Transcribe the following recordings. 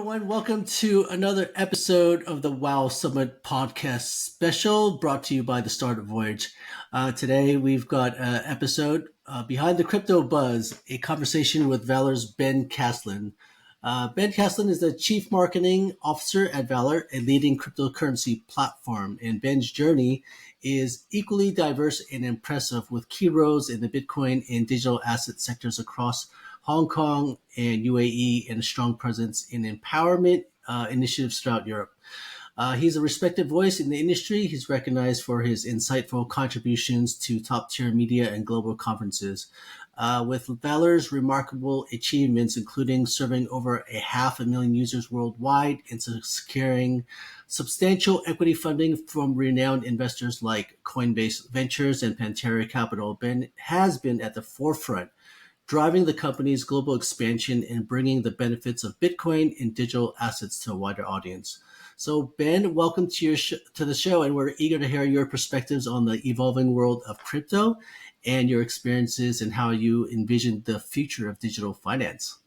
everyone. Welcome to another episode of the WoW Summit podcast special brought to you by the Startup Voyage. Today, we've got an episode Behind the Crypto Buzz, a conversation with Valr's Ben Caselin. Ben Caselin is the Chief Marketing Officer at Valr, a leading cryptocurrency platform. And Ben's journey is equally diverse and impressive, with key roles in the Bitcoin and digital asset sectors across Hong Kong and UAE, and a strong presence in empowerment initiatives throughout Europe. He's a respected voice in the industry. He's recognized for his insightful contributions to top-tier media and global conferences. With Valr's remarkable achievements, including serving over 500,000 users worldwide and securing substantial equity funding from renowned investors like Coinbase Ventures and Pantera Capital, Ben has been at the forefront, driving the company's global expansion and bringing the benefits of Bitcoin and digital assets to a wider audience. So, Ben, welcome to to the show, and we're eager to hear your perspectives on the evolving world of crypto and your experiences and how you envision the future of digital finance.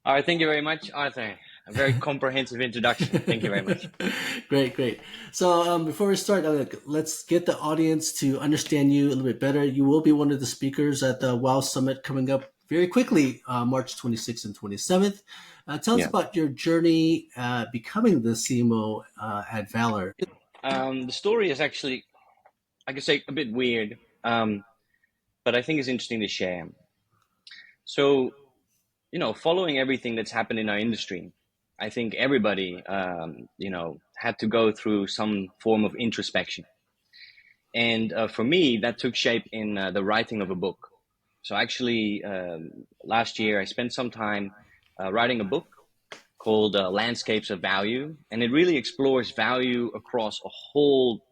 All right, thank you very much, Arthur. A very comprehensive introduction. Thank you very much. Great. So before we start, let's get the audience to understand you a little bit better. You will be one of the speakers at the WoW Summit coming up very quickly, March 26th and 27th. Tell us about your journey becoming the CMO at Valr. The story is actually, I could say, a bit weird, but I think it's interesting to share. So, following everything that's happened in our industry, I think everybody, had to go through some form of introspection. And for me, that took shape in the writing of a book. So actually, last year, I spent some time writing a book called Landscapes of Value. And it really explores value across a whole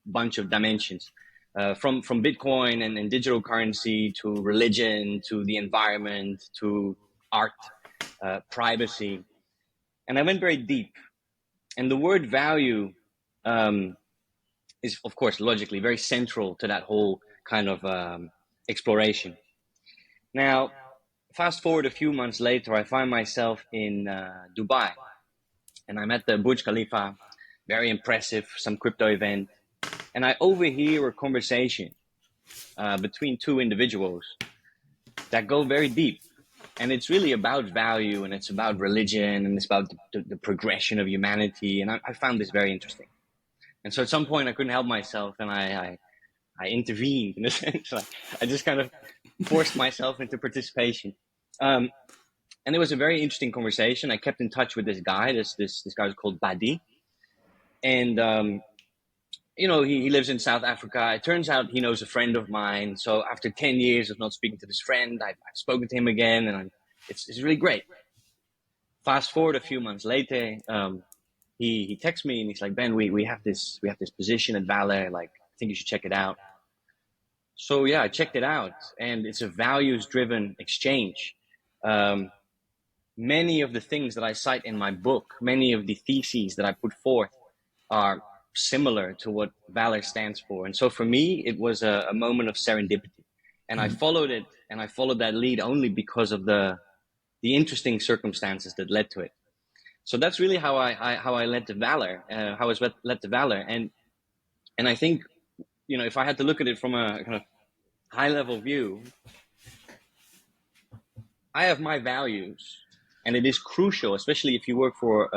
bunch of dimensions, from Bitcoin and digital currency to religion, to the environment, to art, privacy. And I went very deep. And the word value is, of course, logically very central to that whole kind of exploration. Now, fast forward a few months later, I find myself in Dubai. And I'm at the Burj Khalifa, very impressive, some crypto event. And I overhear a conversation between two individuals that go very deep. And it's really about value, and it's about religion, and it's about the progression of humanity. And I found this very interesting. And so at some point I couldn't help myself, and I intervened in a sense. I just kind of forced myself into participation. And it was a very interesting conversation. I kept in touch with this guy. This guy was called Badi. And, he lives in South Africa. It turns out he knows a friend of mine. So after 10 years of not speaking to this friend, I've spoken to him again, and it's really great. Fast forward a few months later, he texts me and he's like, Ben, we have this position at Valr. Like, I think you should check it out. So yeah, I checked it out, and it's a values-driven exchange. Many of the things that I cite in my book, many of the theses that I put forth are similar to what Valr stands for. And so for me, it was a moment of serendipity. And I followed it, and I followed that lead only because of the interesting circumstances that led to it. So that's really how I led to Valr, how I was led to Valr. And I think, if I had to look at it from a kind of high level view, I have my values, and it is crucial, especially if you work for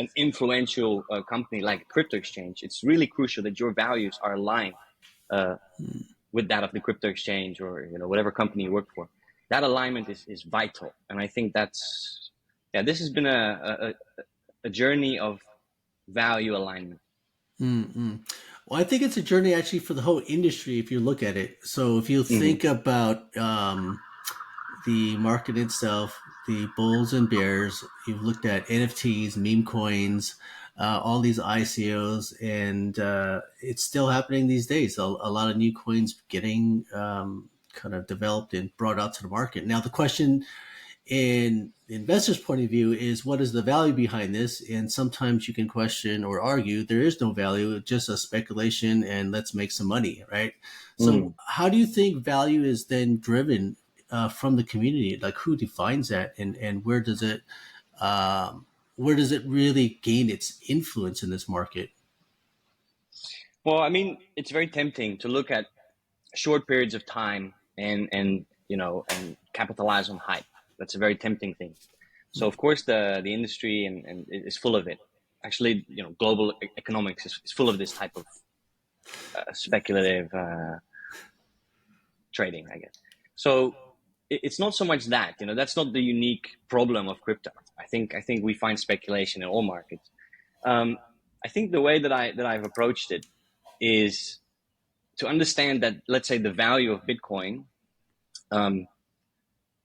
an influential company like a crypto exchange. It's really crucial that your values are aligned with that of the crypto exchange, or whatever company you work for. That alignment is vital, and I think this has been a journey of value alignment. Mm-hmm. Well, I think it's a journey actually for the whole industry if you look at it. So if you think about the market itself, the bulls and bears, you've looked at NFTs, meme coins, all these ICOs, and it's still happening these days. A lot of new coins getting kind of developed and brought out to the market. Now, the question in the investor's point of view is, what is the value behind this? And sometimes you can question or argue there is no value, it's just a speculation, and let's make some money, right? So how do you think value is then driven from the community? Like, who defines that, and where does it really gain its influence in this market? Well, I mean, it's very tempting to look at short periods of time and and capitalize on hype. That's a very tempting thing. So of course the industry and is full of it. Actually, global economics is full of this type of speculative trading, I guess. So it's not so much that, that's not the unique problem of crypto. I think we find speculation in all markets. I think the way that I've approached it is to understand that, let's say, the value of Bitcoin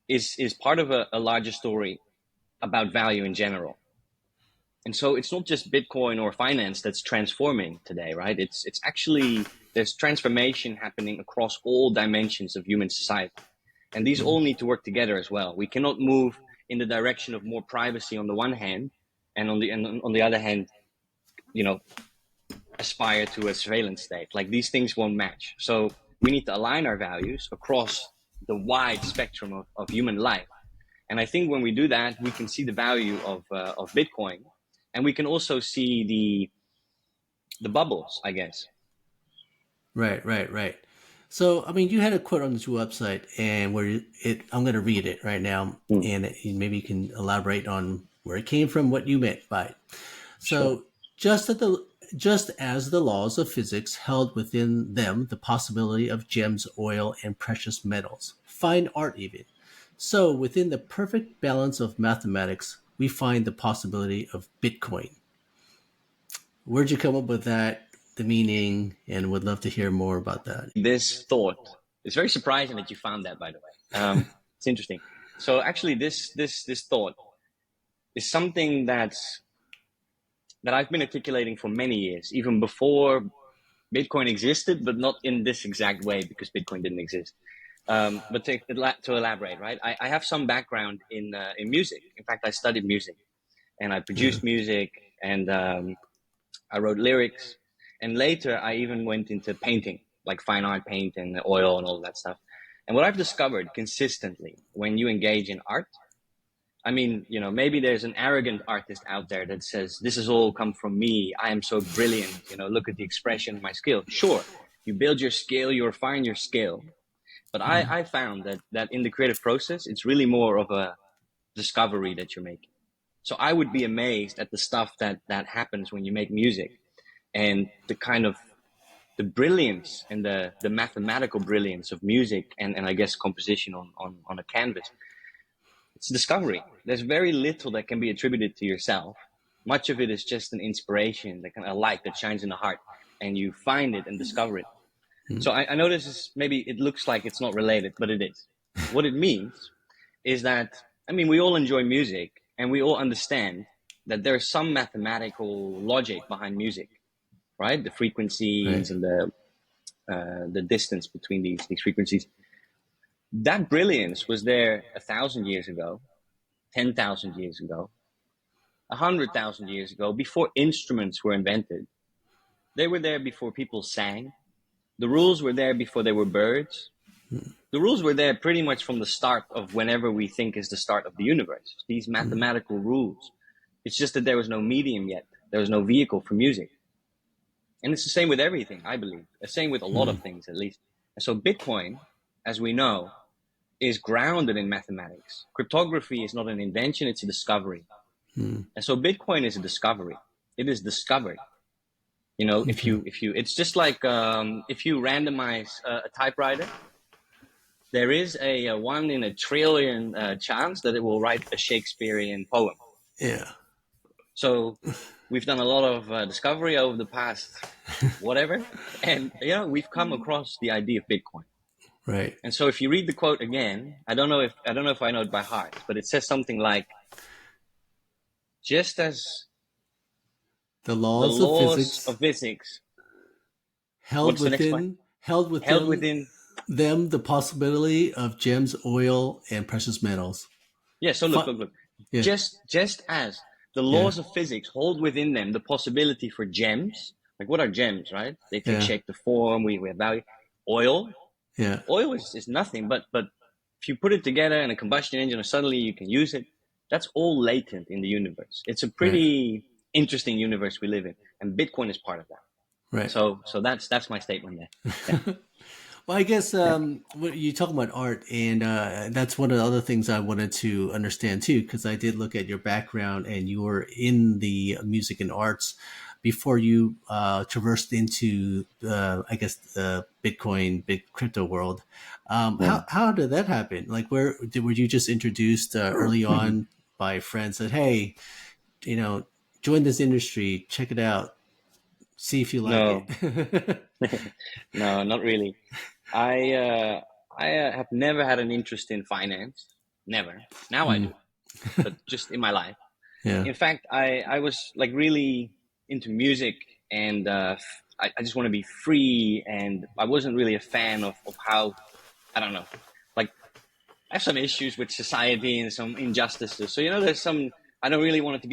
is part of a larger story about value in general. And so it's not just Bitcoin or finance that's transforming today, right? It's actually, there's transformation happening across all dimensions of human society. And these all need to work together as well. We cannot move in the direction of more privacy on the one hand, and on the other hand, aspire to a surveillance state. Like, these things won't match. So we need to align our values across the wide spectrum of human life. And I think when we do that, we can see the value of Bitcoin, and we can also see the bubbles, I guess. Right. So, I mean, you had a quote on this website, and I'm going to read it right now, Mm. and maybe you can elaborate on where it came from, what you meant by it. Sure. So, just as the laws of physics held within them the possibility of gems, oil, and precious metals, fine art even, so within the perfect balance of mathematics, we find the possibility of Bitcoin. Where'd you come up with that, the meaning, and would love to hear more about that. This thought, it's very surprising that you found that, by the way. It's interesting. So actually, this thought is something that I've been articulating for many years, even before Bitcoin existed, but not in this exact way, because Bitcoin didn't exist. But to elaborate, right? I have some background in music. In fact, I studied music, and I produced music, and I wrote lyrics, and later I even went into painting, like fine art paint and oil and all that stuff. And what I've discovered consistently when you engage in art, I mean, maybe there's an arrogant artist out there that says, this has all come from me. I am so brilliant. Look at the expression of my skill. Sure, you build your skill, you refine your skill. But I found that in the creative process, it's really more of a discovery that you're making. So I would be amazed at the stuff that happens when you make music, and the kind of the brilliance and the mathematical brilliance of music and I guess composition on a canvas. It's discovery. There's very little that can be attributed to yourself. Much of it is just an inspiration, that kind of light that shines in the heart, and you find it and discover it. So I know this is, maybe it looks like it's not related, but it is. What it means is that, I mean, we all enjoy music, and we all understand that there's some mathematical logic behind music, right? The frequencies and the distance between these frequencies. That brilliance was there 1,000 years ago, 10,000 years ago, 100,000 years ago, before instruments were invented. They were there before people sang. The rules were there before there were birds. The rules were there pretty much from the start of whenever we think is the start of the universe. These mathematical rules. It's just that there was no medium yet. There was no vehicle for music. And it's the same with everything, I believe. The same with a lot of things, at least. And so Bitcoin, as we know, is grounded in mathematics. Cryptography is not an invention, it's a discovery. And so Bitcoin is a discovery. It is discovered. If you, it's just like if you randomize a typewriter, there is a 1 in a trillion chance that it will write a Shakespearean poem. Yeah. So we've done a lot of discovery over the past whatever, and we've come across the idea of Bitcoin. Right. And so if you read the quote again, I don't know if I know it by heart, but it says something like, just as The the laws laws of physics held what's the next one? held held within within. them the possibility of gems, oil, and precious metals. Yeah. So look. Yeah. Just as the laws of physics hold within them the possibility for gems. Like, what are gems, right? They take shape, the form. We have value. Oil. Yeah. Oil is nothing but if you put it together in a combustion engine or suddenly you can use it, that's all latent in the universe. It's a Right. pretty interesting universe we live in, and Bitcoin is part of that. Right. So that's my statement there. Yeah. Well, I guess Yeah. you talk about art, and that's one of the other things I wanted to understand too, because I did look at your background, and you were in the music and arts before you traversed into, I guess, the Bitcoin, big crypto world. Mm. How did that happen? Like, were you just introduced early on by friends that, hey, you know, join this industry, check it out, see if you like No, it? no, not really. I uh, I have never had an interest in finance. Never. Now I Mm, do, but just in my life. yeah. In fact, I was like really into music, and I just want to be free, and I wasn't really a fan of how, I don't know, like I have some issues with society and some injustices. So there's some I didn't really want to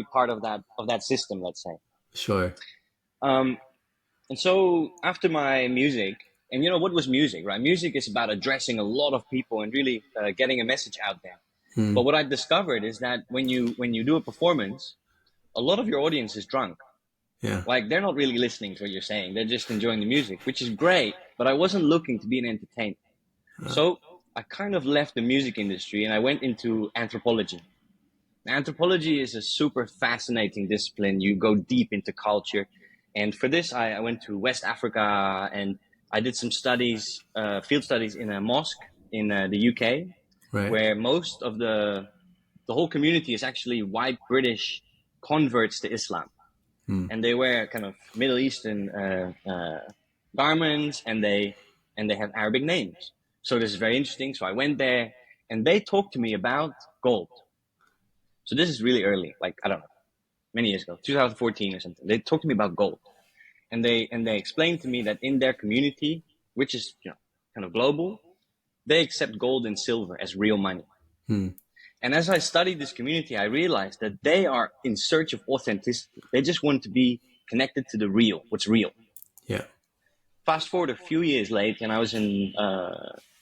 be part of that system, let's say. Sure. Um, and so after my music, and what was music, right? Music is about addressing a lot of people and really getting a message out there. But Mm, what I discovered is that when you do a performance, a lot of your audience is drunk. yeah. Like they're not really listening to what you're saying; they're just enjoying the music, which is great. But I wasn't looking to be an entertainer, Uh, so I kind of left the music industry and I went into anthropology. Anthropology is a super fascinating discipline. You go deep into culture. And for this, I went to West Africa and I did some studies, field studies in a mosque in the UK, right. where most of the whole community is actually white British converts to Islam. Mm, And they wear kind of Middle Eastern garments, and they have Arabic names. So this is very interesting. So I went there and they talked to me about gold. So this is really early, like I don't know, many years ago, 2014 or something. They talked to me about gold, and they explained to me that in their community, which is kind of global, they accept gold and silver as real money. mm, And as I studied this community, I realized that they are in search of authenticity. They just want to be connected to the real, what's real. yeah. Fast forward a few years late, and I was in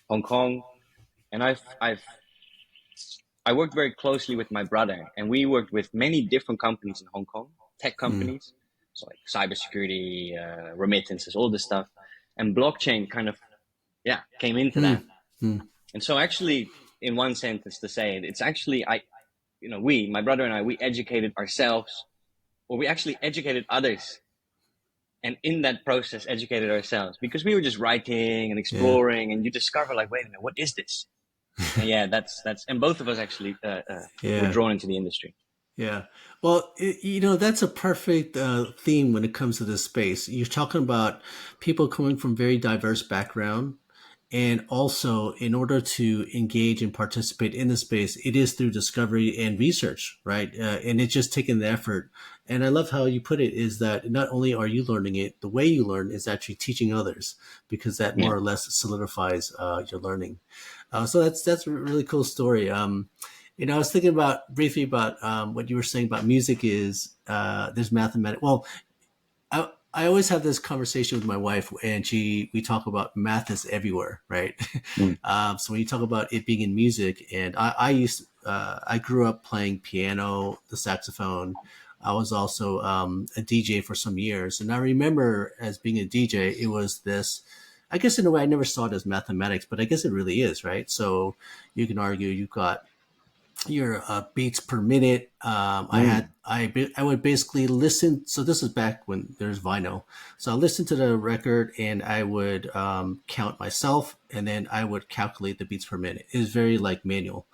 Hong Kong, and I worked very closely with my brother, and we worked with many different companies in Hong Kong, tech Mm, companies, so like cybersecurity, remittances, all this stuff, and blockchain kind of came into mm, that. mm, And so, actually, in one sentence to say it, it's actually we, my brother and I, we educated ourselves, or we actually educated others, and in that process, educated ourselves because we were just writing and yeah. exploring, and you discover like, wait a minute, what is this? And yeah, that's and both of us actually were Yeah. drawn into the industry. Yeah. Well, that's a perfect theme when it comes to this space. You're talking about people coming from very diverse background. And also, in order to engage and participate in the space, it is through discovery and research, right? And it's just taking the effort. And I love how you put it is that not only are you learning it, the way you learn is actually teaching others because that Yeah. more or less solidifies your learning. So that's a really cool story. I was thinking about briefly about what you were saying about music is there's mathematics. Well, I always have this conversation with my wife, and we talk about math is everywhere, right? Mm. So when you talk about it being in music, and I grew up playing piano, the saxophone. I was also a DJ for some years, and I remember as being a DJ, it was this. I guess in a way, I never saw it as mathematics, but I guess it really is, right? So you can argue you've got your beats per minute. Mm. I would basically listen. So this is back when there's vinyl. So I listened to the record and I would count myself, and then I would calculate the beats per minute. It was very like manual.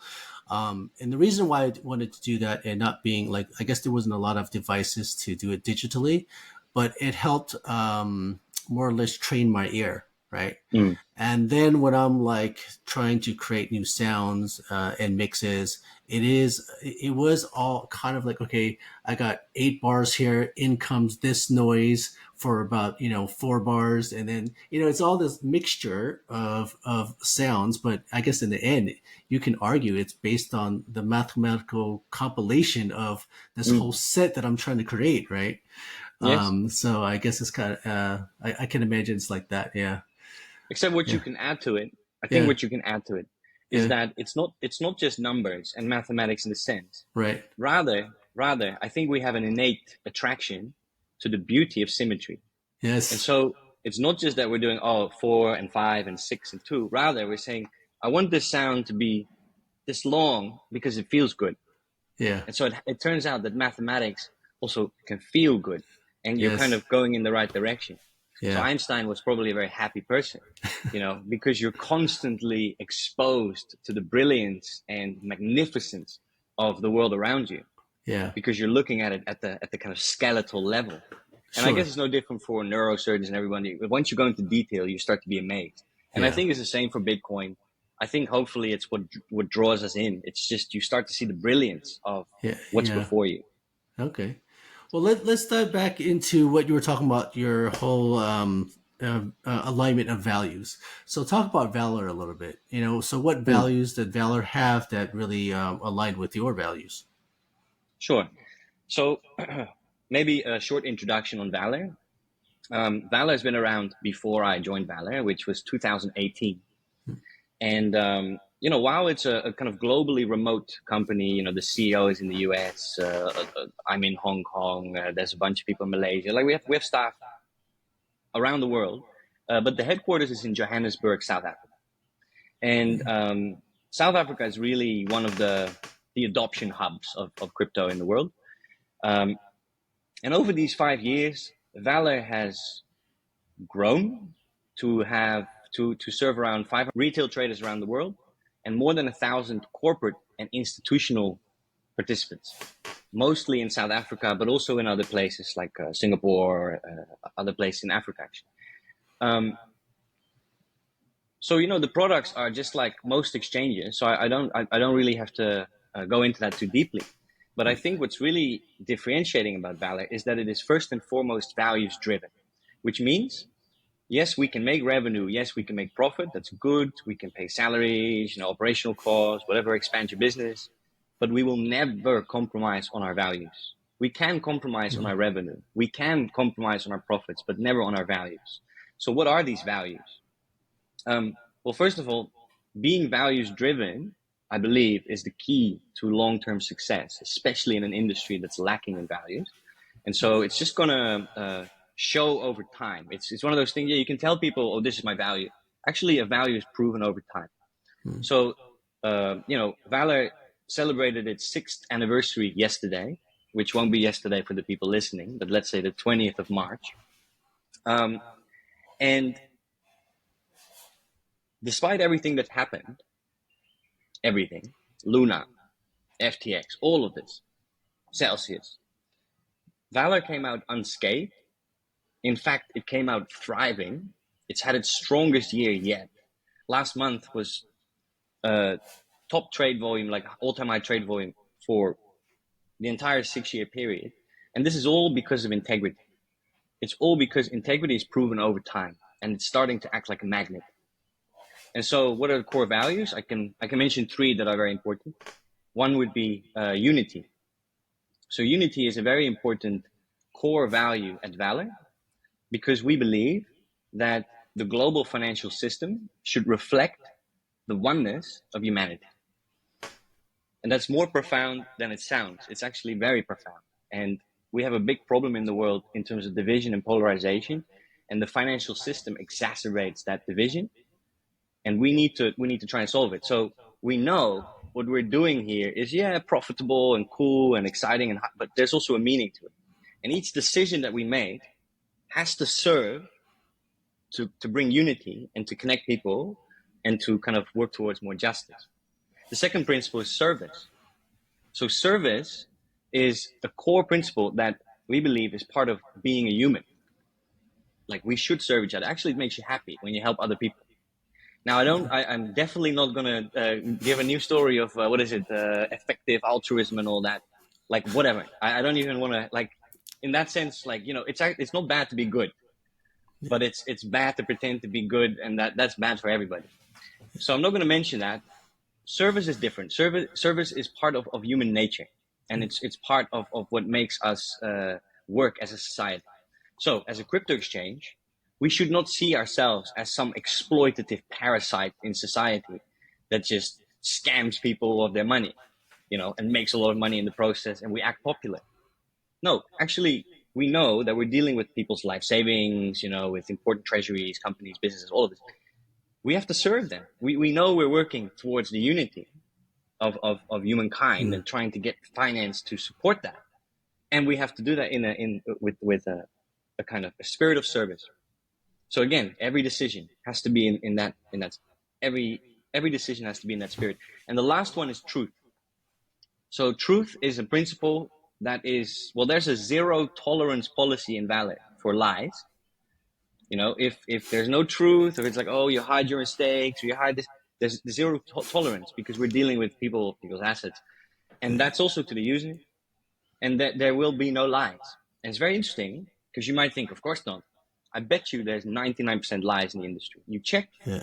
And the reason why I wanted to do that and not being like, I guess there wasn't a lot of devices to do it digitally, but it helped more or less train my ear, right? Mm. And then when I'm like trying to create new sounds and mixes, it was all kind of like, okay, I got 8 bars here. In comes this noise for about 4 bars, and then it's all this mixture of sounds. But I guess in the end, you can argue it's based on the mathematical compilation of this Mm. whole set that I'm trying to create, right? Yes. So I guess it's kind of I can imagine it's like that. Yeah, Except what you yeah, can add to it. I think yeah. what you can add to it. is Yeah. that it's not just numbers and mathematics in the sense. Right. Rather, I think we have an innate attraction to the beauty of symmetry. And Yes. so it's not just that we're doing 4 and 5 and 6 and 2. Rather, we're saying, I want this sound to be this long because it feels good. Yeah. And so it turns out that mathematics also can feel good, and you're kind Yes. of going in the right direction. So Yeah. Einstein was probably a very happy person, because you're constantly exposed to the brilliance and magnificence of the world around you, Yeah. because you're looking at it at the kind of skeletal level. And I guess Sure. it's no different for neurosurgeons and everybody. But once you go into detail, you start to be amazed. And I Yeah. think it's the same for Bitcoin. I think hopefully it's what draws us in. It's just you start to see the brilliance of Yeah. what's Yeah. before you. Okay. Well, let's dive back into what you were talking about, your whole alignment of values. So talk about Valor a little bit. So what Hmm. values did Valor have that really aligned with your values? Sure. So maybe a short introduction on Valr. Valr has been around before I joined Valr, which was 2018. And while it's a kind of globally remote company, the CEO is in the US. I'm in Hong Kong. There's a bunch of people in Malaysia. Like we have staff around the world, but the headquarters is in Johannesburg, South Africa. And South Africa is really one of the adoption hubs of crypto in the world. Um, and over these 5 years, Valor has grown to have to serve around 500 retail traders around the world and more than 1,000 corporate and institutional participants, mostly in South Africa, but also in other places like Singapore, other places in Africa, actually. So the products are just like most exchanges. So I don't really have to go into that too deeply. But I think what's really differentiating about Valr is that it is first and foremost values driven, which means yes, we can make revenue. Yes, we can make profit. That's good. We can pay salaries, operational costs, whatever, expand your business. But we will never compromise on our values. We can compromise on our revenue. We can compromise on our profits, but never on our values. So what are these values? Well, first of all, being values driven, I believe, is the key to long-term success, especially in an industry that's lacking in values. And so it's just going to show over time. It's one of those things, yeah, you can tell people, oh, this is my value. Actually, a value is proven over time. So, Valr celebrated its 6th anniversary yesterday, which won't be yesterday for the people listening, but let's say the 20th of March. And despite everything that happened, everything, Luna, FTX, all of this, Celsius, Valr came out unscathed. In fact, it came out thriving. It's had its strongest year yet. Last month was top trade volume, like all-time high trade volume for the entire 6-year period. And this is all because of integrity. It's all because integrity is proven over time, and it's starting to act like a magnet. And so what are the core values? I can mention 3 that are very important. One would be unity. So unity is a very important core value at Valr because we believe that the global financial system should reflect the oneness of humanity. And that's more profound than it sounds. It's actually very profound. And we have a big problem in the world in terms of division and polarization. And the financial system exacerbates that division. And we need to try and solve it. So we know what we're doing here is, profitable and cool and exciting, but there's also a meaning to it. And each decision that we make has to serve to bring unity and to connect people and to kind of work towards more justice. The second principle is service. So service is a core principle that we believe is part of being a human. Like we should serve each other. Actually, it makes you happy when you help other people. Now, I'm definitely not going to give a new story of, effective altruism and all that. Like, whatever. I don't even want to, like, in that sense, like, it's not bad to be good, but it's bad to pretend to be good, and that's bad for everybody. So I'm not going to mention that. Service is different. Service is part of human nature, and it's part of what makes us work as a society. So, as a crypto exchange, we should not see ourselves as some exploitative parasite in society that just scams people of their money, and makes a lot of money in the process, and we act popular. No, actually, we know that we're dealing with people's life savings, with important treasuries, companies, businesses, all of this. We have to serve them. We know we're working towards the unity of humankind and trying to get finance to support that. And we have to do that with a kind of a spirit of service. So again, every decision has to be in that every decision has to be in that spirit. And the last one is truth. So truth is a principle that is, well, there's a zero tolerance policy in Valr for lies. If there's no truth, or it's like, oh, you hide your mistakes, or you hide this, there's zero tolerance, because we're dealing with people's assets. And that's also to the user, and that there will be no lies. And it's very interesting, because you might think, of course not. I bet you there's 99% lies in the industry. You check. Yeah.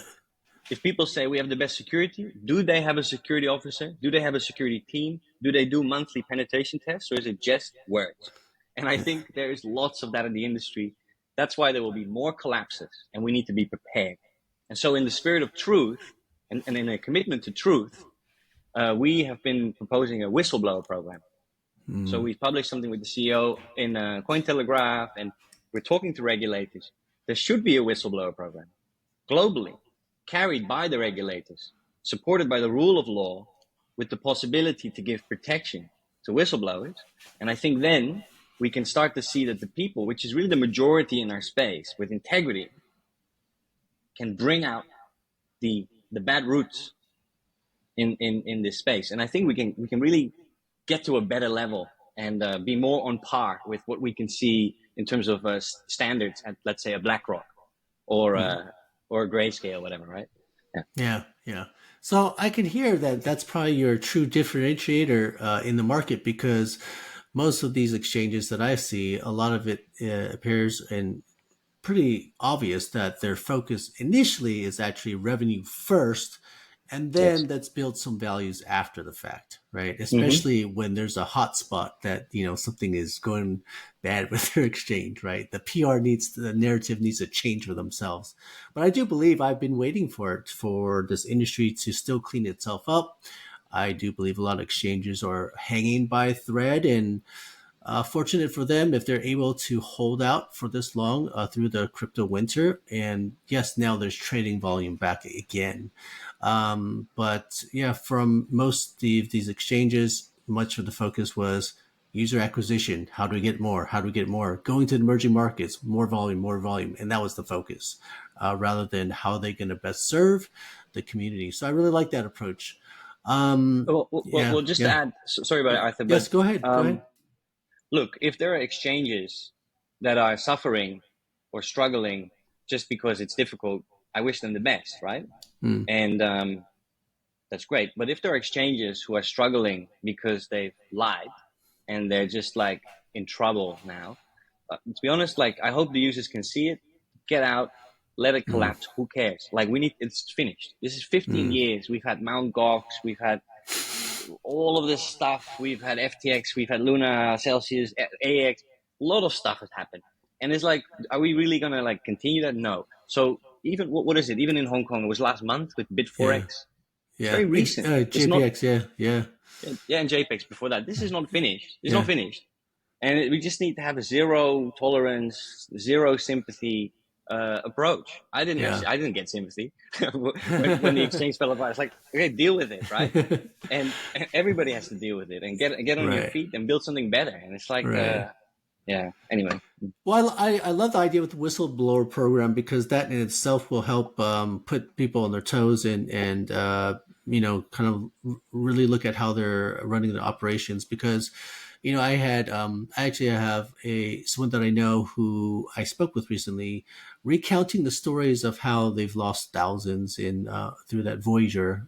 If people say we have the best security, do they have a security officer? Do they have a security team? Do they do monthly penetration tests, or is it just words? And I think there is lots of that in the industry. That's why there will be more collapses, and we need to be prepared. And so in the spirit of truth, and in a commitment to truth, we have been proposing a whistleblower program. So we've published something with the CEO in Cointelegraph, and we're talking to regulators. There should be a whistleblower program globally, carried by the regulators, supported by the rule of law, with the possibility to give protection to whistleblowers. And I think then we can start to see that the people, which is really the majority in our space, with integrity, can bring out the bad roots in this space. And I think we can really get to a better level and be more on par with what we can see in terms of standards at, let's say, a BlackRock or a Grayscale, whatever, right? Yeah. So I can hear that that's probably your true differentiator in the market, because most of these exchanges that I see, a lot of it appears in pretty obvious that their focus initially is actually revenue first, and Yes. then let's build some values after the fact, right? Mm-hmm. Especially when there's a hot spot that, something is going bad with their exchange, right? The narrative needs to change for themselves. But I do believe I've been waiting for this industry to still clean itself up. I do believe a lot of exchanges are hanging by a thread, and fortunate for them if they're able to hold out for this long through the crypto winter. And yes, now there's trading volume back again. But yeah, from most of these exchanges, much of the focus was user acquisition. How do we get more? How do we get more? Going to the emerging markets, more volume, more volume. And that was the focus, rather than how they're going to best serve the community. So I really like that approach. Well, just to Yeah. add, sorry about it, Arthur, but Yes, go ahead. Go ahead. look, if there are exchanges that are suffering or struggling just because it's difficult, I wish them the best, right? And that's great. But if there are exchanges who are struggling because they've lied and they're just like in trouble now, to be honest, like, I hope the users can see it, get out, let it collapse. Who cares? Like, it's finished. This is 15 years. We've had Mount Gox, we've had all of this stuff. We've had FTX, we've had Luna, Celsius, AX. A lot of stuff has happened. And it's like, are we really going to like continue that? No. So even, what is it? Even in Hong Kong, it was last month with Yeah. Bit4X. It's Yeah. very recent. It's not, JPX. Yeah. yeah, and JPEGs before that. This is not finished. It's not finished. And we just need to have a zero tolerance, zero sympathy approach. I didn't get sympathy when the exchange fell apart. It's like, okay, deal with it, right? And everybody has to deal with it and get on your Right. feet and build something better. And it's like, Right. yeah. Anyway, Well, I love the idea with the whistleblower program, because that in itself will help put people on their toes, and kind of really look at how they're running their operations. Because I actually have someone that I know who I spoke with recently, recounting the stories of how they've lost thousands in through that Voyager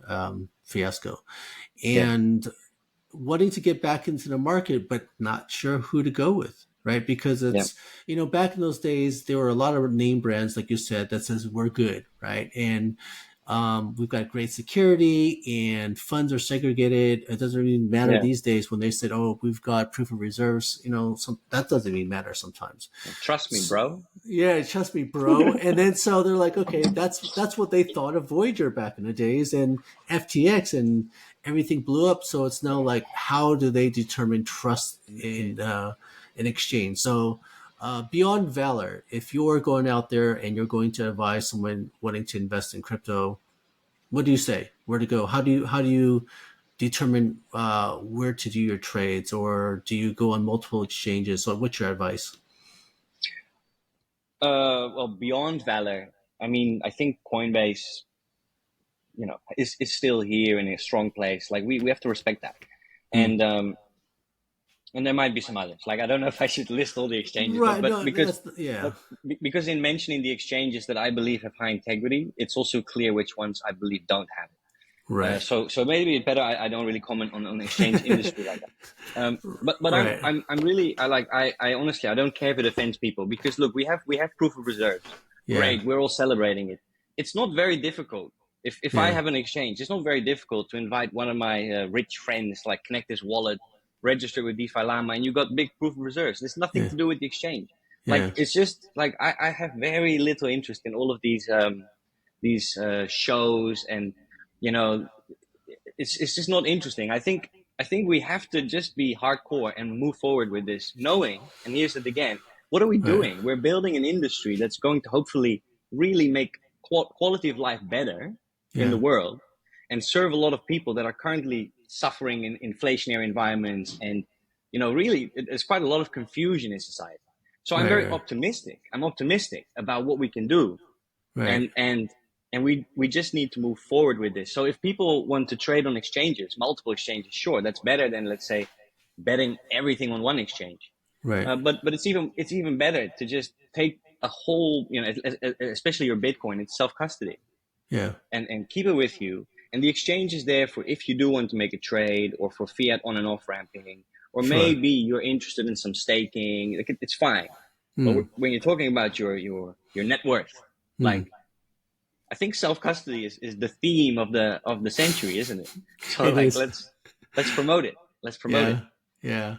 fiasco, yeah, and wanting to get back into the market, but not sure who to go with, right? Because yeah, it's, back in those days, there were a lot of name brands, like you said, that says we're good, right? And We've got great security and funds are segregated. It doesn't really matter Yeah. these days when they said, "Oh, we've got proof of reserves." That doesn't even matter sometimes. Trust me, bro. Yeah, trust me, bro. And then so they're like, okay, that's what they thought of Voyager back in the days, and FTX, and everything blew up. So it's now like, how do they determine trust in exchange? So beyond Valor, if you're going out there and you're going to advise someone wanting to invest in crypto, what do you say? Where to go? How do you determine where to do your trades, or do you go on multiple exchanges? So what's your advice? Well, beyond Valor, I mean, I think Coinbase, is still here in a strong place. Like we have to respect that. Hmm. And there might be some others. Like I don't know if I should list all the exchanges, but Right. but No, because yeah. but because in mentioning the exchanges that I believe have high integrity, it's also clear which ones I believe don't have it. Right. So maybe it's better I don't really comment on the exchange industry like that. But I'm Right. I'm I'm really I honestly I don't care if it offends people because look we have proof of reserves. Yeah. Great, we're all celebrating it. It's not very difficult. If I Yeah. have an exchange, it's not very difficult to invite one of my rich friends, like connect this wallet, register with DeFi Llama, and you got big proof of reserves. There's nothing Yeah. to do with the exchange. Like Yeah. it's just like I have very little interest in all of these shows and you know it's just not interesting. I think we have to just be hardcore and move forward with this, knowing, and here's it again, what are we Right. doing? We're building an industry that's going to hopefully really make quality of life better in the Yeah. world and serve a lot of people that are currently suffering in inflationary environments. And, really, there's quite a lot of confusion in society. So I'm Right. very Right. optimistic. I'm optimistic about what we can do Right. and we just need to move forward with this. So if people want to trade on exchanges, multiple exchanges, sure, that's better than, let's say, betting everything on one exchange. Right. But it's even better to just take a whole, especially your Bitcoin, it's self custody, Yeah. and keep it with you. And the exchange is there for if you do want to make a trade, or for fiat on and off ramping, or Sure. maybe you're interested in some staking. Like it's fine. But Hmm. when you're talking about your net worth, Hmm. like I think self custody is the theme of the century, isn't it? So It like is. let's promote it. Let's promote it. Yeah. Yeah.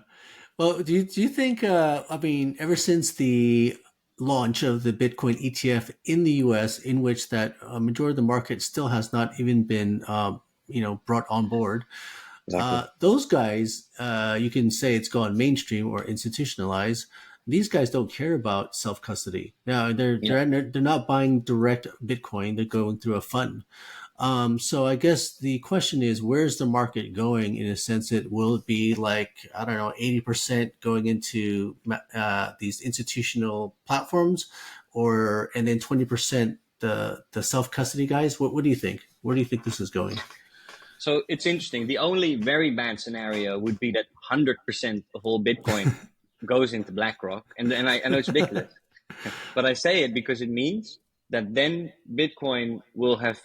Well, do you think? I mean, ever since the launch of the Bitcoin ETF in the U.S., in which that majority of the market still has not even been, brought on board, Exactly. those guys, you can say it's gone mainstream or institutionalized. These guys don't care about self custody. Now Yeah. they're not buying direct Bitcoin. They're going through a fund. So I guess the question is, where's the market going? In a sense, will it be like, I don't know, 80% going into these institutional platforms, or and then 20% the self custody guys? What do you think? Where do you think this is going? So it's interesting. The only very bad scenario would be that 100% of all Bitcoin goes into BlackRock, and I know it's ridiculous, but I say it because it means that then Bitcoin will have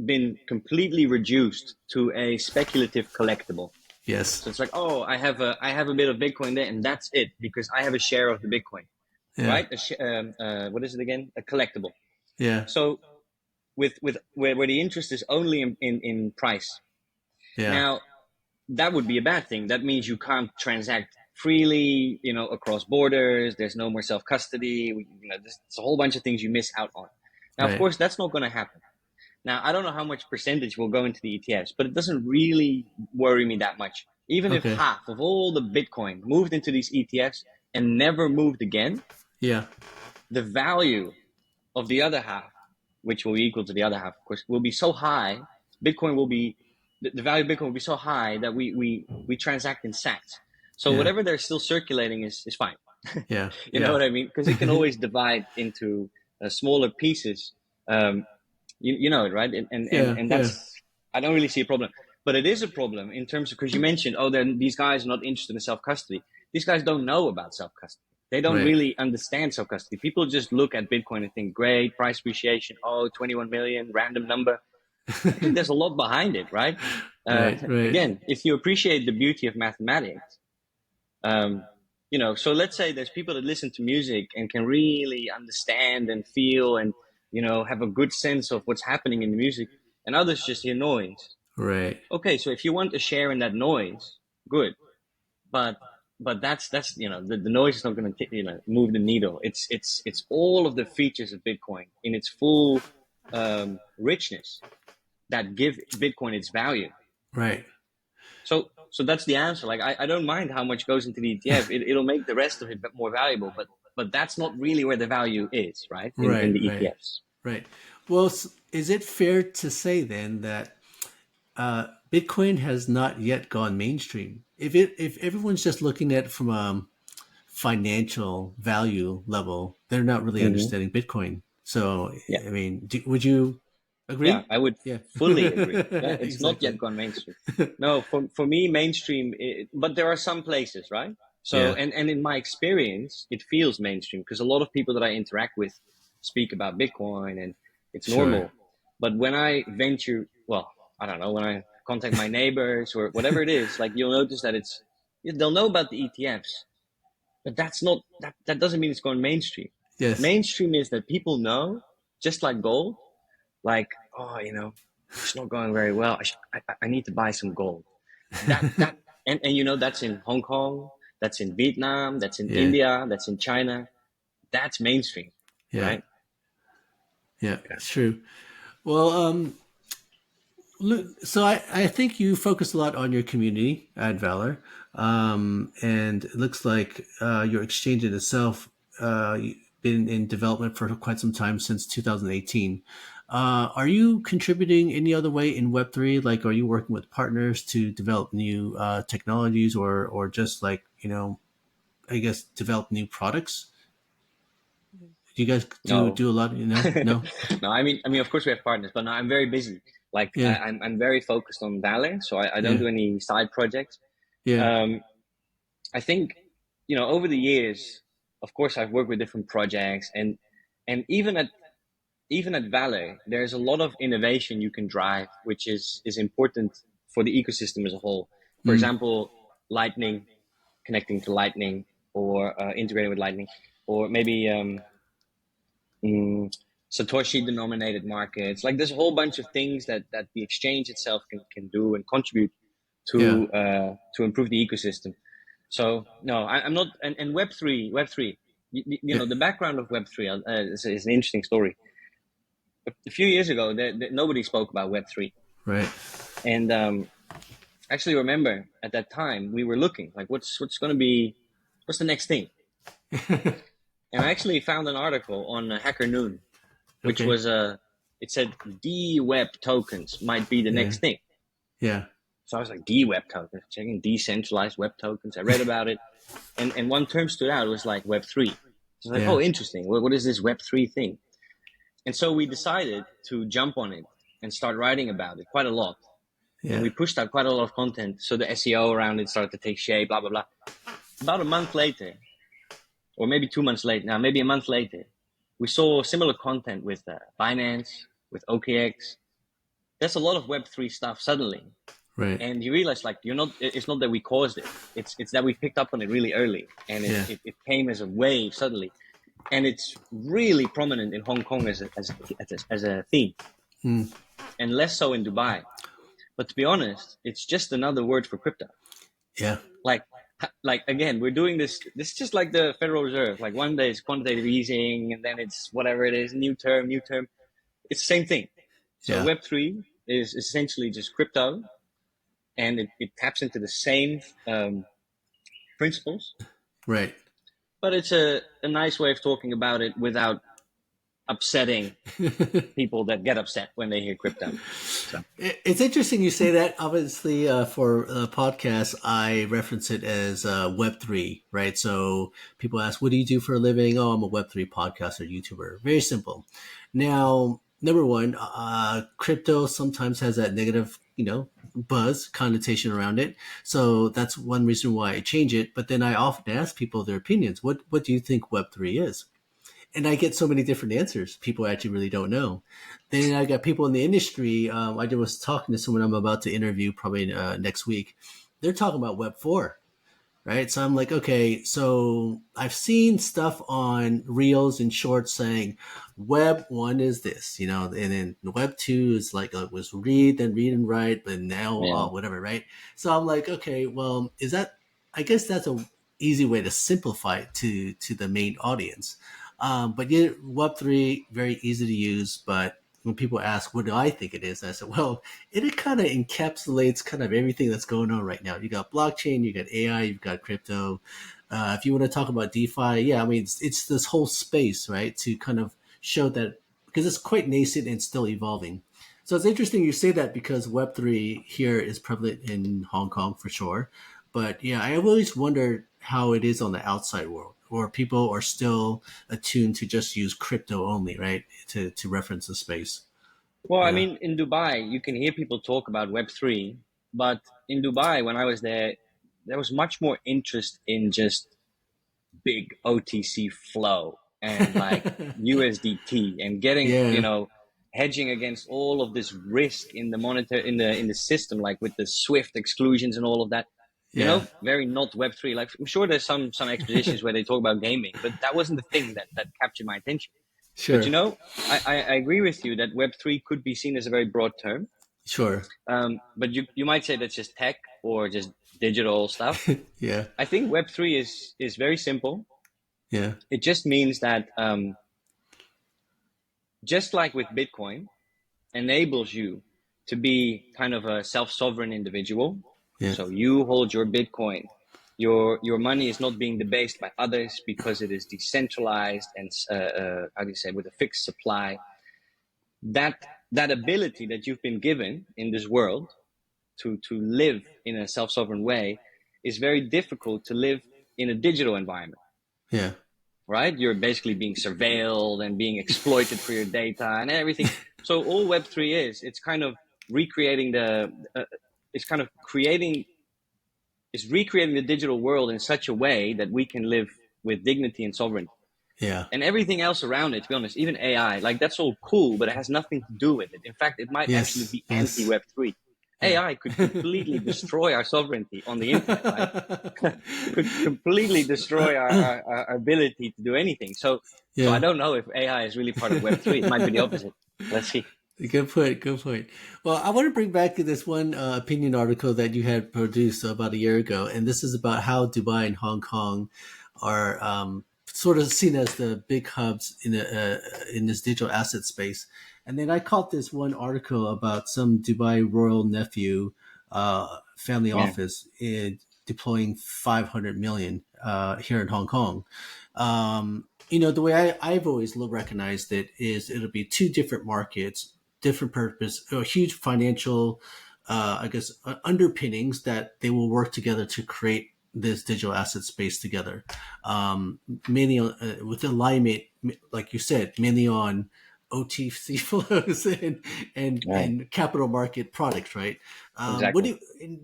been completely reduced to a speculative collectible. Yes. So it's like, oh, I have a bit of Bitcoin there, and that's it because I have a share of the Bitcoin, Yeah. right? What is it again? A collectible. Yeah. So with where the interest is only in price. Yeah. Now that would be a bad thing. That means you can't transact freely, across borders. There's no more self custody. There's a whole bunch of things you miss out on. Now, of Right. course, that's not going to happen. Now, I don't know how much percentage will go into the ETFs, but it doesn't really worry me that much. Even if Okay. half of all the Bitcoin moved into these ETFs and never moved again, Yeah. the value of the other half, which will be equal to the other half, of course, will be so high. Bitcoin will be the value of Bitcoin will be so high that we transact in sats. So Yeah. whatever they're still circulating is fine. Yeah. You know Yeah. what I mean? Because it can always divide into smaller pieces. Um, you know it, right? Yeah. And Yeah. that's I don't really see a problem, but it is a problem in terms of because you mentioned, oh, then these guys are not interested in self custody. These guys don't know about self custody. They don't Right. really understand self custody. People just look at Bitcoin and think, great price appreciation. Oh, 21 million, random number. I think there's a lot behind it, right? Right. Right. Again, if you appreciate the beauty of mathematics, um, so let's say there's people that listen to music and can really understand and feel and have a good sense of what's happening in the music, and others just hear noise. Right. Okay, so if you want to share in that noise, good. But that's the noise is not going to move the needle. It's all of the features of Bitcoin in its full richness that give Bitcoin its value. Right. So that's the answer. Like I don't mind how much goes into the ETF. It'll make the rest of it more valuable, but that's not really where the value is, right? In Right. the Right. ETFs. Right. Well, is it fair to say then that Bitcoin has not yet gone mainstream? If everyone's just looking at it from a financial value level, they're not really Hmm. understanding Bitcoin. So, Yeah. I mean, would you Yeah, agree? I would Yeah. fully agree. Yeah, it's not yet Exactly. gone mainstream. No, for me, mainstream, but there are some places, right? So, Yeah. and in my experience, it feels mainstream because a lot of people that I interact with speak about Bitcoin and it's Sure. normal. But when I venture, well, I don't know, when I contact my neighbors or whatever it is, like you'll notice that they'll know about the ETFs, but that doesn't mean it's going mainstream. Yes. Mainstream is that people know, just like gold, like, oh, it's not going very well. I need to buy some gold. That and that's in Hong Kong, that's in Vietnam, that's in Yeah. India, that's in China. That's mainstream, Yeah. right? Yeah. Yeah. It's true. Well, so I think you focus a lot on your community at Valor, and it looks like your exchange in itself been in development for quite some time since 2018. Are you contributing any other way in Web3? Like, are you working with partners to develop new technologies, or just like I guess develop new products? Do you guys do No. do a lot? No. No, I mean, of course we have partners, but no, I'm very busy. Like Yeah, I'm very focused on Valor, so I don't yeah, do any side projects. yeah, Um, I think, over the years, of course, I've worked with different projects, and even at Valor, there's a lot of innovation you can drive, which is important for the ecosystem as a whole. For mm, example, Lightning, connecting to Lightning, or integrating with Lightning, or maybe mm, Satoshi denominated markets. Like there's a whole bunch of things that the exchange itself can do and contribute yeah, to improve the ecosystem. So no, I'm not. And Web3, yeah. the background of Web3 is an interesting story. A few years ago, nobody spoke about Web3, Right. and actually remember at that time we were looking like what's going to be what's the next thing, and I actually found an article on Hacker Noon, which Okay. was it said D-Web tokens might be the Yeah. next thing. Yeah. So I was like, D-Web tokens, checking decentralized web tokens. I read about it, and one term stood out. It was like Web3. So I was like, Yeah. oh, interesting. What is this Web3 thing? And so we decided to jump on it and start writing about it quite a lot. And Yeah. we pushed out quite a lot of content. So the SEO around it started to take shape, blah, blah, blah. About a month later, or maybe 2 months later, now maybe a month later, we saw similar content with Binance, with OKX. There's a lot of Web3 stuff suddenly. Right. And you realize like it's not that we caused it. It's that we picked up on it really early, and it, Yeah. it, it came as a wave suddenly. And it's really prominent in Hong Kong as a theme, Mm. and less so in Dubai. But to be honest, it's just another word for crypto. Yeah. Like, like again, we're doing this. This is just like the Federal Reserve. Like one day it's quantitative easing, and then it's whatever it is, new term, new term. It's the same thing. So Yeah. Web3 is essentially just crypto, and it taps into the same principles. Right. But it's a nice way of talking about it without upsetting people that get upset when they hear crypto. So It's interesting you say that. Obviously, for podcasts, I reference it as Web3, right? So people ask, what do you do for a living? Oh, I'm a Web3 podcaster, YouTuber. Very simple. Now, number one, crypto sometimes has that negative, buzz connotation around it. So that's one reason why I change it. But then I often ask people their opinions. What do you think Web3 is? And I get so many different answers. People actually really don't know. Then I got people in the industry. I was talking to someone I'm about to interview probably next week. They're talking about Web 4, right? So I'm like, okay, so I've seen stuff on reels and shorts saying web one is this, and then web two is like was read, then read and write, but now Yeah. whatever, right? So I'm like, okay, well, is that? I guess that's a easy way to simplify it to the main audience. But yeah, web three very easy to use, but when people ask, what do I think it is? I said, well, it kind of encapsulates kind of everything that's going on right now. You got blockchain, you got AI, you've got crypto. If you want to talk about DeFi, yeah, I mean, it's this whole space, right? To kind of show that because it's quite nascent and still evolving. So it's interesting you say that because Web3 here is prevalent in Hong Kong for sure. But yeah, I always wondered how it is on the outside world, or people are still attuned to just use crypto only, right? To reference the space. Well, I Yeah. mean, in Dubai, you can hear people talk about Web3, but in Dubai, when I was there was much more interest in just big OTC flow and like USDT and getting, Yeah. hedging against all of this risk in the monitor in the system, like with the Swift exclusions and all of that. Yeah. Very not Web3. Like I'm sure there's some expositions where they talk about gaming, but that wasn't the thing that captured my attention. But Sure. I agree with you that Web3 could be seen as a very broad term. Sure. But you might say that's just tech or just digital stuff. Yeah. I think Web3 is very simple. Yeah. It just means that just like with Bitcoin, enables you to be kind of a self-sovereign individual. Yeah. So you hold your Bitcoin. Your money is not being debased by others because it is decentralized and how do you say, with a fixed supply. That ability that you've been given in this world to live in a self-sovereign way is very difficult to live in a digital environment, Yeah. right? You're basically being surveilled and being exploited for your data and everything. So all Web3 it's kind of recreating it's kind of recreating the digital world in such a way that we can live with dignity and sovereignty. Yeah. And everything else around it, to be honest, even AI, like that's all cool, but it has nothing to do with it. In fact, it might actually Yes. be anti Yes. Web3. Yeah. AI could completely destroy our sovereignty on the internet, right? Could completely destroy our ability to do anything. So I Yeah. don't know if AI is really part of Web3. It might be the opposite. Let's see. Good point. Good point. Well, I want to bring back this one opinion article that you had produced about a year ago, and this is about how Dubai and Hong Kong are sort of seen as the big hubs in this digital asset space. And then I caught this one article about some Dubai royal nephew family Yeah. office deploying 500 million here in Hong Kong. The way I've always recognized it is it'll be two different markets, different purpose, a huge financial, I guess, underpinnings that they will work together to create this digital asset space together. Mainly with alignment, like you said, mainly on OTC flows Right. and capital market products, right? What Exactly. do you,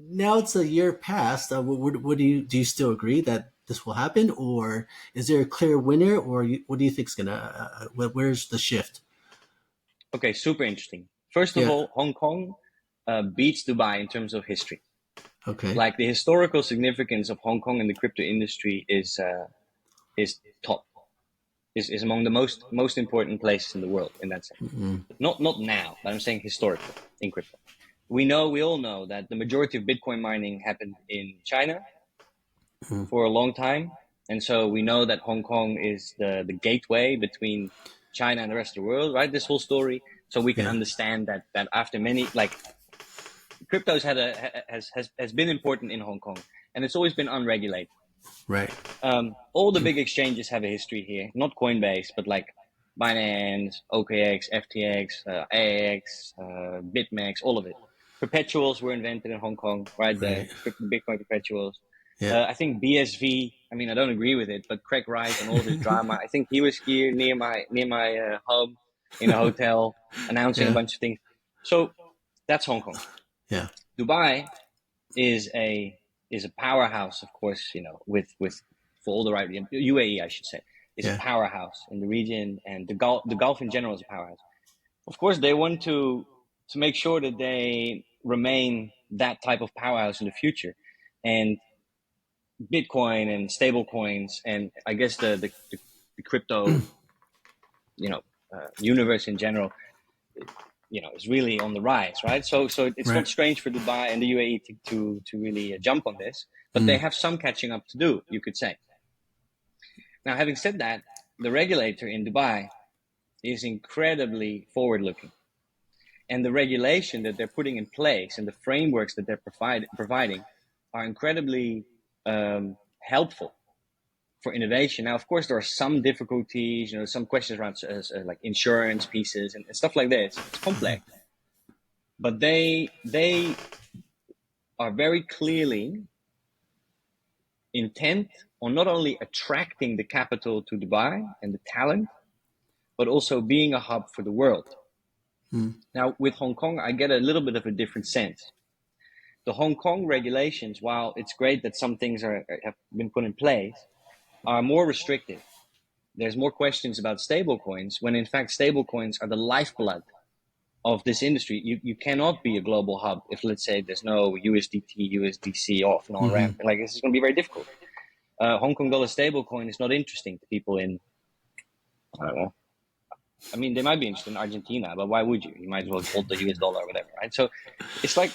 now it's a year past. What do you still agree that this will happen, or is there a clear winner, or what do you think's gonna? Where's the shift? Okay. Super interesting. First of Yeah. all, Hong Kong beats Dubai in terms of history. Okay. Like the historical significance of Hong Kong in the crypto industry is top. Is among the most important places in the world in that sense. Mm-hmm. Not now, but I'm saying historically in crypto. We all know that the majority of Bitcoin mining happened in China for a long time, and so we know that Hong Kong is the gateway between China and the rest of the world, right? This whole story, so we can Yeah. understand that after many like cryptos has been important in Hong Kong, and it's always been unregulated. Right. All the big exchanges have a history here, not Coinbase, but like Binance, OKX, FTX, AX, BitMEX, all of it. Perpetuals were invented in Hong Kong, right? The Right. Bitcoin perpetuals. Yeah. I think BSV. I mean, I don't agree with it, but Craig Wright and all of his drama. I think he was here near my home in a hotel announcing a Yeah. bunch of things. So that's Hong Kong. Yeah. Dubai is a powerhouse, of course, with for all the right reasons. UAE, I should say, is a Yeah. powerhouse in the region, and the Gulf in general is a powerhouse. Of course, they want to make sure that they remain that type of powerhouse in the future, and Bitcoin and stable coins, and I guess the crypto, you know, universe in general, is really on the rise, right? So it's not Right. strange for Dubai and the UAE to really jump on this, but they Mm. have some catching up to do, you could say. Now, having said that, the regulator in Dubai is incredibly forward-looking, and the regulation that they're putting in place and the frameworks that they're providing are incredibly helpful for innovation. Now, of course, there are some difficulties, some questions around like insurance pieces and stuff like this. It's complex, but they are very clearly intent on not only attracting the capital to Dubai and the talent, but also being a hub for the world. Mm. Now, with Hong Kong, I get a little bit of a different sense. The Hong Kong regulations, while it's great that some things have been put in place, are more restrictive. There's more questions about stablecoins, when in fact stablecoins are the lifeblood of this industry. You cannot be a global hub if, let's say, there's no USDT, USDC off and on Hmm. ramp. Like, this is going to be very difficult. Hong Kong dollar stablecoin is not interesting to people in, I don't know. I mean, they might be interested in Argentina, but why would you? You might as well hold the US dollar or whatever, right? So it's like,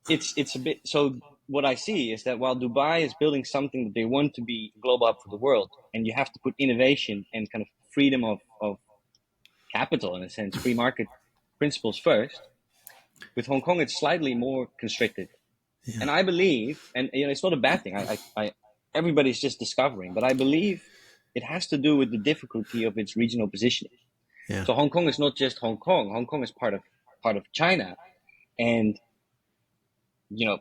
it's a bit, so what I see is that while Dubai is building something that they want to be a global hub for the world, and you have to put innovation and kind of freedom of capital, in a sense, free market principles first, with Hong Kong, it's slightly more constricted. Yeah. And I believe, and it's not a bad thing. Everybody's just discovering, but I believe it has to do with the difficulty of its regional positioning. Yeah. So Hong Kong is not just Hong Kong. Hong Kong is part of China, and you know,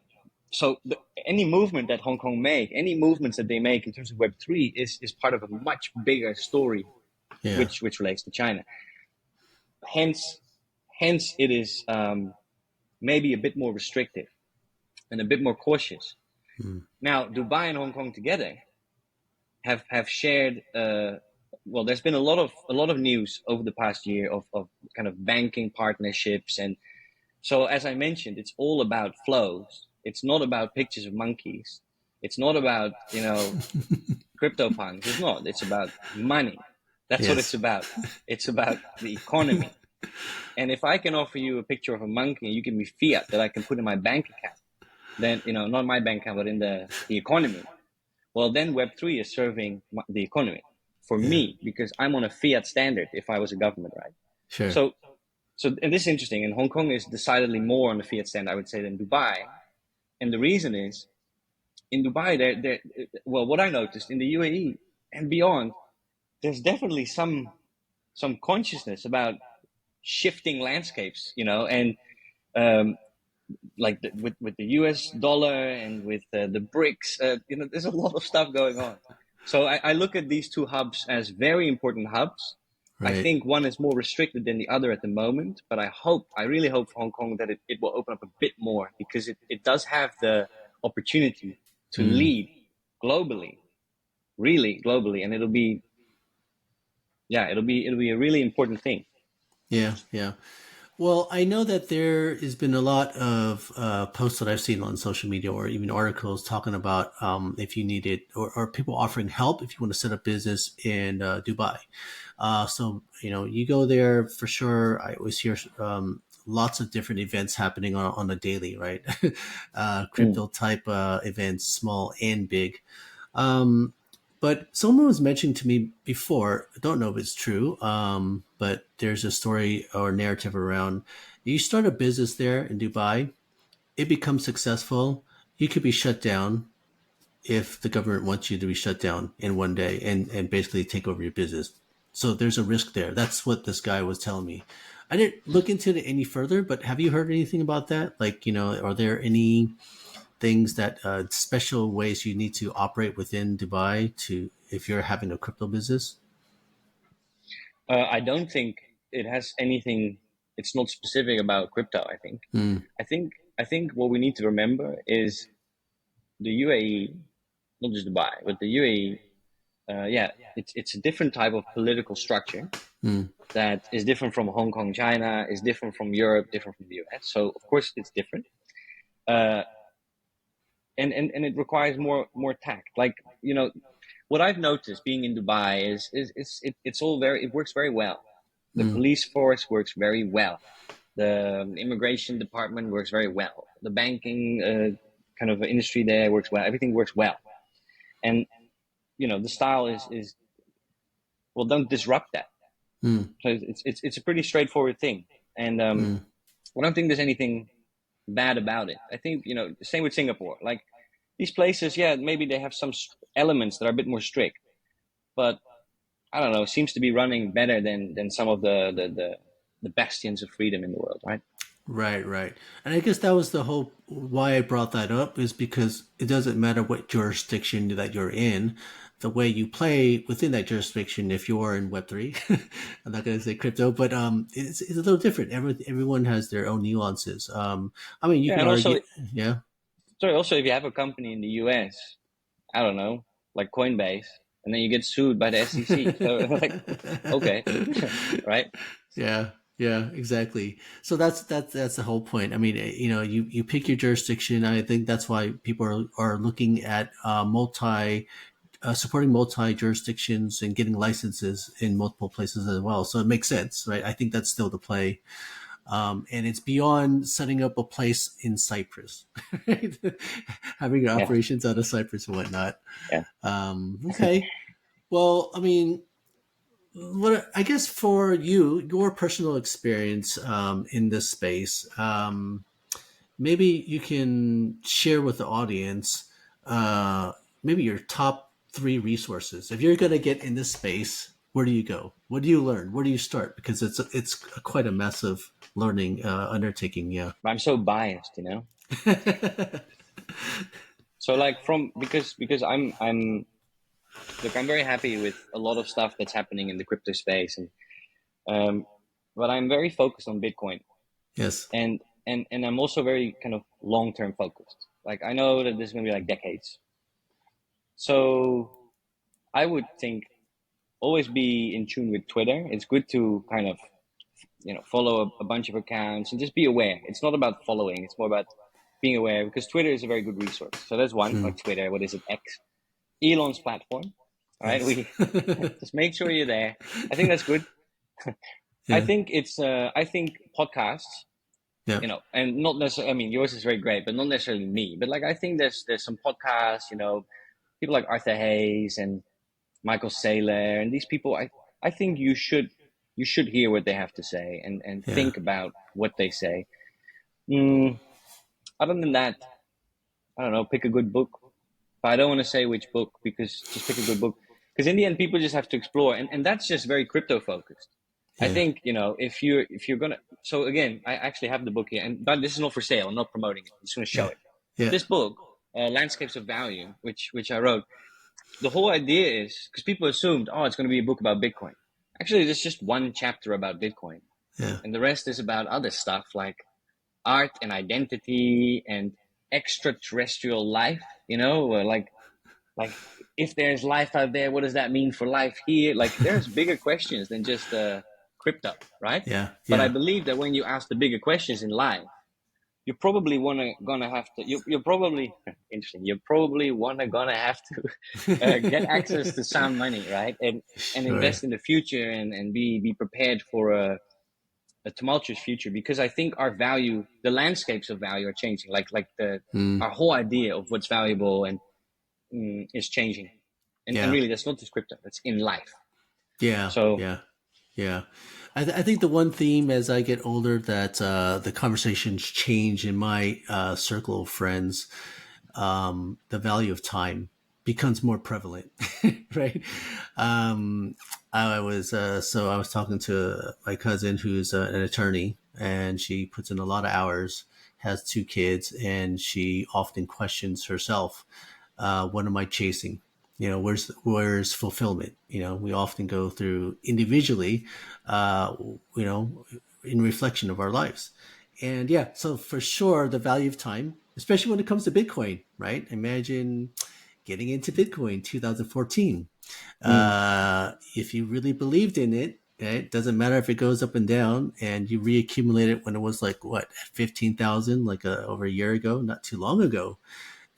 so any movement that Hong Kong make, any movements that they make in terms of Web3 is part of a much bigger story, Yeah. which relates to China. Hence, it is maybe a bit more restrictive and a bit more cautious. Mm. Now, Dubai and Hong Kong together have shared. Well, there's been a lot of news over the past year of kind of banking partnerships, and so as I mentioned, it's all about flows. It's not about pictures of monkeys. It's not about crypto punks. It's not. It's about money. That's what it's Yes. about. It's about the economy. And if I can offer you a picture of a monkey and you give me fiat that I can put in my bank account, then not my bank account, but in the economy. Well, then Web3 is serving the economy for Yeah. me, because I'm on a fiat standard if I was a government, right? Sure. So, and this is interesting. And Hong Kong is decidedly more on the fiat standard, I would say, than Dubai. And the reason is, in Dubai, well, what I noticed in the UAE and beyond, there's definitely some consciousness about shifting landscapes, and um, like with the US dollar and with the BRICS, there's a lot of stuff going on. So I look at these two hubs as very important hubs. I Right. think one is more restricted than the other at the moment, but I really hope for Hong Kong that it will open up a bit more, because it does have the opportunity to Mm. lead globally, really globally, and it'll be a really important thing. Yeah. Yeah. Well, I know that there has been a lot of posts that I've seen on social media or even articles talking about if you need it, or people offering help if you want to set up business in Dubai. So, you go there for sure. I always hear lots of different events happening on a daily, right? Mm. Crypto type events, small and big. Um, but someone was mentioning to me before, I don't know if it's true, but there's a story or narrative around you start a business there in Dubai, it becomes successful, you could be shut down if the government wants you to be shut down in one day and basically take over your business. So there's a risk there. That's what this guy was telling me. I didn't look into it any further, but have you heard anything about that? Like, are there any things that special ways you need to operate within Dubai to if you're having a crypto business? I don't think it has anything. It's not specific about crypto. I think. Mm. I think what we need to remember is the UAE, not just Dubai, but the UAE. Yeah, it's a different type of political structure Mm. that is different from Hong Kong, China, is different from Europe, different from the US. So of course it's different. Uh, and it requires more tact. Like, what I've noticed being in Dubai it's all very, it works very well. The Mm, police force works very well. The immigration department works very well. The banking kind of industry there works well. Everything works well, and the style is well, don't disrupt that. mm, So it's a pretty straightforward thing, and mm. I don't think there's anything bad about it. I think same with Singapore. Like these places, yeah, maybe they have some elements that are a bit more strict, but I don't know, seems to be running better than some of the bastions of freedom in the world, right? Right, right. And I guess that was the whole why I brought that up is because it doesn't matter what jurisdiction that you're in, the way you play within that jurisdiction. If you are in Web3, I'm not going to say crypto, but it's a little different. Everyone has their own nuances. I mean, you Yeah, could and also, argue, yeah. sorry, also if you have a company in the US, I don't know, like Coinbase, and then you get sued by the SEC. So like, okay, right? Yeah, yeah, exactly. So that's the whole point. I mean, you pick your jurisdiction. I think that's why people are looking at supporting multi jurisdictions and getting licenses in multiple places as well. So it makes sense, right? I think that's still the play. And it's beyond setting up a place in Cyprus, right? Having your Yeah, operations out of Cyprus and whatnot. yeah, Okay. Well, I mean, what I guess for you, your personal experience in this space, maybe you can share with the audience maybe your top three resources. If you're going to get in this space, where do you go? What do you learn? Where do you start? Because it's quite a massive learning undertaking. Yeah. but I'm so biased. So like from because I'm look, I'm very happy with a lot of stuff that's happening in the crypto space, and um, but I'm very focused on Bitcoin, Yes. and I'm also very kind of long term focused. Like I know that this is gonna be like decades, so I would think always be in tune with Twitter. It's good to kind of follow a bunch of accounts and just be aware. It's not about following; it's more about being aware because Twitter is a very good resource. So there's one, Hmm. like Twitter. What is it? X, Elon's platform. All right, Yes. we just make sure you're there. I think that's good. I Yeah. think it's I think podcasts, Yeah. and not necessarily. I mean, yours is very great, but not necessarily me. But like, I think there's some podcasts, people like Arthur Hayes and Michael Saylor, and these people. I think you should hear what they have to say and Yeah. think about what they say. Mm, Other than that, I don't know. Pick a good book. But I don't want to say which book because just pick a good book. Because in the end, people just have to explore, and that's just very crypto focused. I Yeah. think if you're gonna. So again, I actually have the book here, and but this is not for sale. I'm not promoting it. I'm just gonna show Yeah. it. Yeah. This book, Landscapes of Value, which I wrote. The whole idea is because people assumed, oh, it's going to be a book about Bitcoin. Actually, there's just one chapter about Bitcoin, Yeah. and the rest is about other stuff like art and identity and extraterrestrial life. Like if there's life out there, what does that mean for life here? Like there's bigger questions than just crypto, right? Yeah. But I Yeah. believe that when you ask the bigger questions in life, you probably wanna gonna have to. You're probably interesting. You probably gonna have to get access to sound money, right? And Sure. invest in the future and be prepared for a tumultuous future because I think our value, the landscapes of value are changing. Like the Mm. our whole idea of what's valuable and is changing. And Yeah. really, that's not just crypto; that's in life. Yeah. So Yeah. Yeah. I think the one theme as I get older that the conversations change in my circle of friends, the value of time becomes more prevalent, right? Um, I was talking to my cousin who's an attorney, and she puts in a lot of hours, has two kids, and she often questions herself, what am I chasing? Where's fulfillment? We often go through individually, you know, in reflection of our lives. And yeah, so for sure, the value of time, especially when it comes to Bitcoin, right? Imagine getting into Bitcoin 2014. mm, If you really believed in it, it doesn't matter if it goes up and down, and you reaccumulate it when it was like what 15,000, like over a year ago, not too long ago.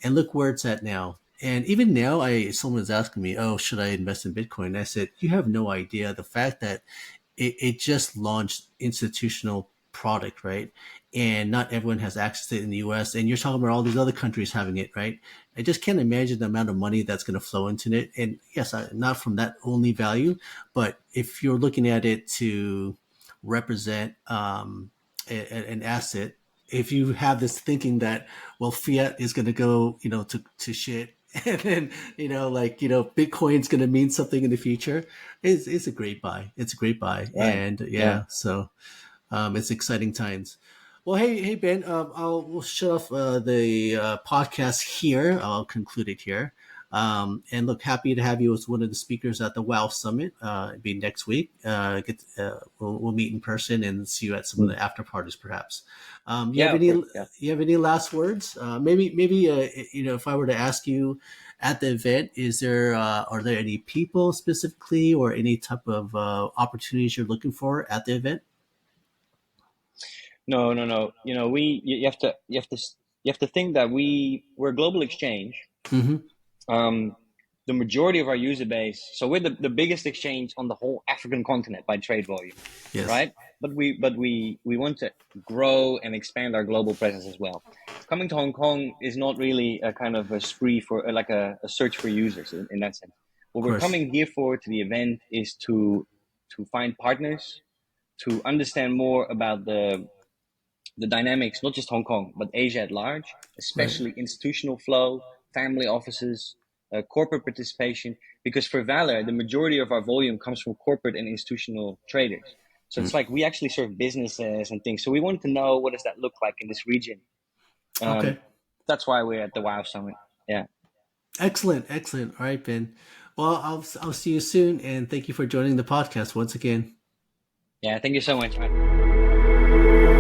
and look where it's at now. And even now, someone is asking me, "Oh, should I invest in Bitcoin?" And I said, "You have no idea the fact that it just launched institutional product, right? And not everyone has access to it in the US. And you're talking about all these other countries having it, right? I just can't imagine the amount of money that's going to flow into it. And yes, not from that only value, but if you're looking at it to represent an asset, if you have this thinking that, well, fiat is going to go, to shit, and then, Bitcoin's going to mean something in the future, it's a great buy. It's a great buy. Right. And Yeah. yeah, so it's exciting times. Well, hey Ben, we'll shut off the podcast here. I'll conclude it here. And look, happy to have you as one of the speakers at the WoW Summit. It'll be next week. We'll meet in person and see you at some of Mm. the after parties, perhaps. Yeah, of course. Yeah. You have any last words? Maybe if I were to ask you at the event, are there any people specifically or any type of opportunities you're looking for at the event? No, no, no. You have to think that we're a global exchange. Mm-hmm. Um, the majority of our user base, so we're the biggest exchange on the whole African continent by trade volume, Yes. right? But we want to grow and expand our global presence as well. Coming to Hong Kong is not really a kind of a spree for like a search for users in that sense. What Of we're course. coming here for to the event is to find partners, to understand more about the dynamics, not just Hong Kong, but Asia at large, Right. especially institutional flow, family offices, corporate participation. Because for Valor, the majority of our volume comes from corporate and institutional traders. So Mm. it's like we actually serve businesses and things. So we wanted to know what does that look like in this region. Um, Okay. that's why we're at the WoW Summit. Yeah. Excellent. Excellent. All right, Ben. Well, I'll see you soon, and thank you for joining the podcast once again. Yeah. Thank you so much, man.